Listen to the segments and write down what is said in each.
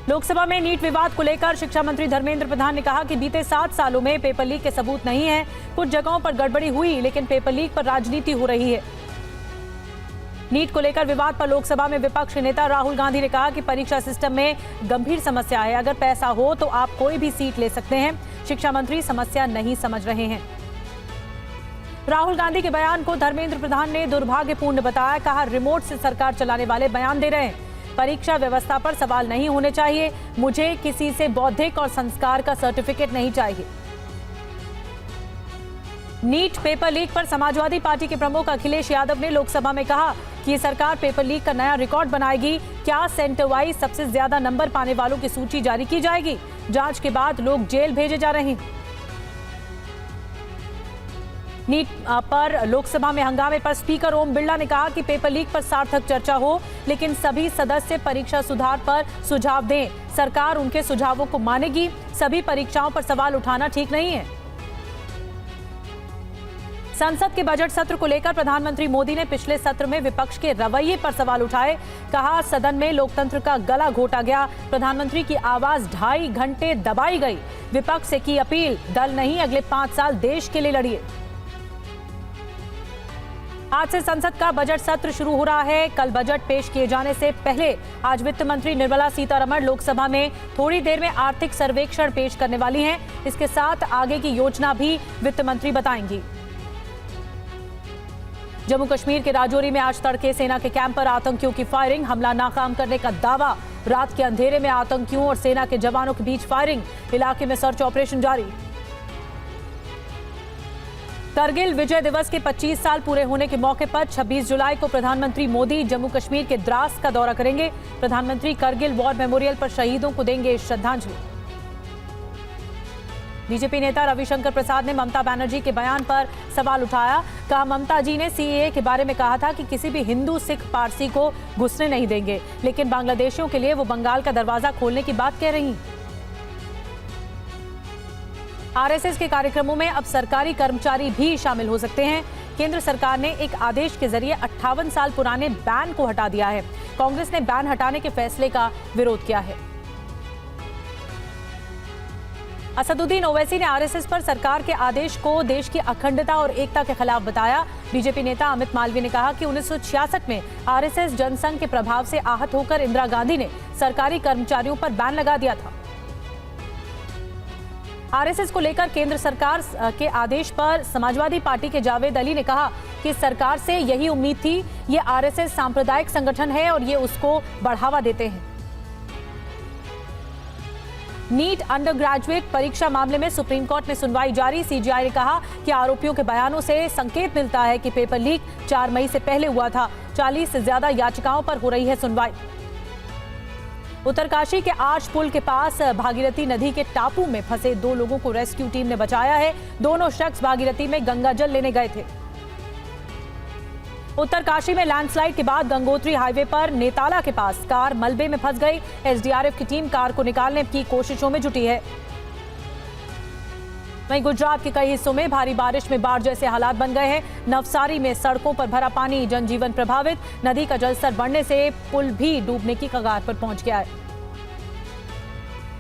लोकसभा में नीट विवाद को लेकर शिक्षा मंत्री धर्मेंद्र प्रधान ने कहा कि बीते 7 सालों में पेपर लीक के सबूत नहीं है। कुछ जगहों पर गड़बड़ी हुई, लेकिन पेपर लीक पर राजनीति हो रही है। नीट को लेकर विवाद पर लोकसभा में विपक्ष के नेता राहुल गांधी ने कहा कि परीक्षा सिस्टम में गंभीर समस्या है। अगर पैसा हो तो आप कोई भी सीट ले सकते हैं। शिक्षा मंत्री समस्या नहीं समझ रहे हैं। राहुल गांधी के बयान को धर्मेंद्र प्रधान ने दुर्भाग्यपूर्ण बताया। कहा, रिमोट से सरकार चलाने वाले बयान दे रहे हैं। परीक्षा व्यवस्था पर सवाल नहीं होने चाहिए। मुझे किसी से बौद्धिक और संस्कार का सर्टिफिकेट नहीं चाहिए। नीट पेपर लीक पर समाजवादी पार्टी के प्रमुख अखिलेश यादव ने लोकसभा में कहा कि ये सरकार पेपर लीक का नया रिकॉर्ड बनाएगी। क्या सेंटर वाइज सबसे ज्यादा नंबर पाने वालों की सूची जारी की जाएगी? जांच के बाद लोग जेल भेजे जा रहे हैं। नीट पर लोकसभा में हंगामे पर स्पीकर ओम बिरला ने कहा कि पेपर लीक पर सार्थक चर्चा हो, लेकिन सभी सदस्य परीक्षा सुधार पर सुझाव दें। सरकार उनके सुझावों को मानेगी। सभी परीक्षाओं पर सवाल उठाना ठीक नहीं है। संसद के बजट सत्र को लेकर प्रधानमंत्री मोदी ने पिछले सत्र में विपक्ष के रवैये पर सवाल उठाए। कहा, सदन में लोकतंत्र का गला घोटा गया। प्रधानमंत्री की आवाज 2.5 घंटे दबाई गई। विपक्ष से की अपील, दल नहीं अगले 5 साल देश के लिए लड़िए। आज से संसद का बजट सत्र शुरू हो रहा है। कल बजट पेश किए जाने से पहले आज वित्त मंत्री निर्मला सीतारमण लोकसभा में थोड़ी देर में आर्थिक सर्वेक्षण पेश करने वाली हैं। इसके साथ आगे की योजना भी वित्त मंत्री बताएंगी। जम्मू कश्मीर के राजौरी में आज तड़के सेना के कैंप पर आतंकियों की फायरिंग, हमला नाकाम करने का दावा। रात के अंधेरे में आतंकियों और सेना के जवानों के बीच फायरिंग, इलाके में सर्च ऑपरेशन जारी। करगिल विजय दिवस के 25 साल पूरे होने के मौके पर 26 जुलाई को प्रधानमंत्री मोदी जम्मू कश्मीर के द्रास का दौरा करेंगे। प्रधानमंत्री करगिल वॉर मेमोरियल पर शहीदों को देंगे श्रद्धांजलि। बीजेपी नेता रविशंकर प्रसाद ने ममता बनर्जी के बयान पर सवाल उठाया। कहा, ममता जी ने सीएए के बारे में कहा था कि किसी भी हिंदू, सिख, पारसी को घुसने नहीं देंगे, लेकिन बांग्लादेशियों के लिए वो बंगाल का दरवाजा खोलने की बात कह रही। आरएसएस के कार्यक्रमों में अब सरकारी कर्मचारी भी शामिल हो सकते हैं। केंद्र सरकार ने एक आदेश के जरिए 58 साल पुराने बैन को हटा दिया है। कांग्रेस ने बैन हटाने के फैसले का विरोध किया है। असदुद्दीन ओवैसी ने आरएसएस पर सरकार के आदेश को देश की अखंडता और एकता के खिलाफ बताया। बीजेपी नेता अमित मालवीय ने कहा कि 1966 में आरएसएस जनसंघ के प्रभाव से आहत होकर इंदिरा गांधी ने सरकारी कर्मचारियों पर बैन लगा दिया था। आरएसएस को लेकर केंद्र सरकार के आदेश पर समाजवादी पार्टी के जावेद अली ने कहा कि सरकार से यही उम्मीद थी। ये आरएसएस सांप्रदायिक संगठन है और ये उसको बढ़ावा देते हैं। नीट अंडर ग्रेजुएट परीक्षा मामले में सुप्रीम कोर्ट में सुनवाई जारी। सीजीआई ने कहा कि आरोपियों के बयानों से संकेत मिलता है कि पेपर लीक 4 मई से पहले हुआ था। 40 से ज्यादा याचिकाओं पर हो रही है सुनवाई। उत्तरकाशी के आर्च पुल के पास भागीरथी नदी के टापू में फंसे 2 लोगों को रेस्क्यू टीम ने बचाया है। दोनों शख्स भागीरथी में गंगा जल लेने गए थे। उत्तरकाशी में लैंडस्लाइड के बाद गंगोत्री हाईवे पर नेताला के पास कार मलबे में फंस गई। एसडीआरएफ की टीम कार को निकालने की कोशिशों में जुटी है। वहीं गुजरात के कई हिस्सों में भारी बारिश में बाढ़ जैसे हालात बन गए हैं। नवसारी में सड़कों पर भरा पानी, जनजीवन प्रभावित। नदी का जलस्तर बढ़ने से पुल भी डूबने की कगार पर पहुंच गया है।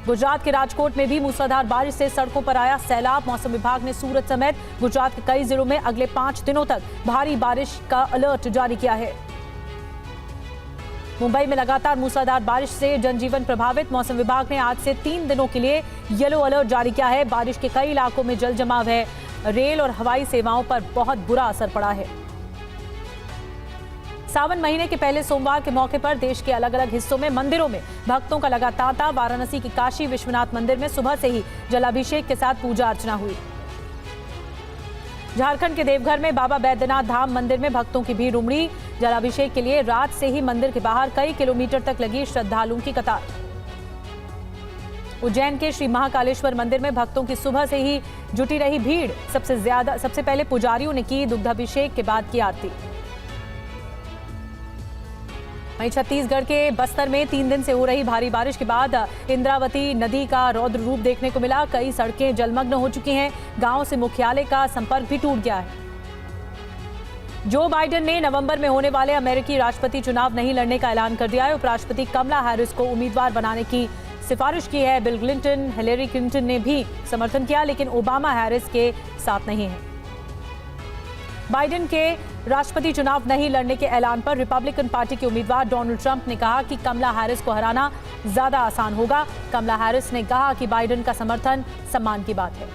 गुजरात के राजकोट में भी मूसलाधार बारिश से सड़कों पर आया सैलाब। मौसम विभाग ने सूरत समेत गुजरात के कई जिलों में अगले 5 दिनों तक भारी बारिश का अलर्ट जारी किया है। मुंबई में लगातार मूसलाधार बारिश से जनजीवन प्रभावित। मौसम विभाग ने आज से 3 दिनों के लिए येलो अलर्ट जारी किया है। बारिश के कई इलाकों में जल जमाव है। रेल और हवाई सेवाओं पर बहुत बुरा असर पड़ा है। सावन महीने के पहले सोमवार के मौके पर देश के अलग अलग हिस्सों में मंदिरों में भक्तों का लगा तांता। वाराणसी की काशी विश्वनाथ मंदिर में सुबह से ही जलाभिषेक के साथ पूजा अर्चना हुई। झारखंड के देवघर में बाबा बैद्यनाथ धाम मंदिर में भक्तों की भीड़ उमड़ी। जलाभिषेक के लिए रात से ही मंदिर के बाहर कई किलोमीटर तक लगी श्रद्धालुओं की कतार। उज्जैन के श्री महाकालेश्वर मंदिर में भक्तों की सुबह से ही जुटी रही भीड़। सबसे पहले पुजारियों ने की दुग्धाभिषेक के बाद की आरती। वहीं छत्तीसगढ़ के बस्तर में 3 दिन से हो रही भारी बारिश के बाद इंद्रावती नदी का रौद्र रूप देखने को मिला। कई सड़कें जलमग्न हो चुकी हैं। गांव से मुख्यालय का संपर्क भी टूट गया है। जो बाइडेन ने नवंबर में होने वाले अमेरिकी राष्ट्रपति चुनाव नहीं लड़ने का ऐलान कर दिया है। उपराष्ट्रपति कमला हैरिस को उम्मीदवार बनाने की सिफारिश की है। बिल क्लिंटन, हिलेरी क्लिंटन ने भी समर्थन किया, लेकिन ओबामा हैरिस के साथ नहीं है। बाइडेन के राष्ट्रपति चुनाव नहीं लड़ने के ऐलान पर रिपब्लिकन पार्टी के उम्मीदवार डोनाल्ड ट्रंप ने कहा कि कमला हैरिस को हराना ज्यादा आसान होगा। कमला हैरिस ने कहा कि बाइडेन का समर्थन सम्मान की बात है।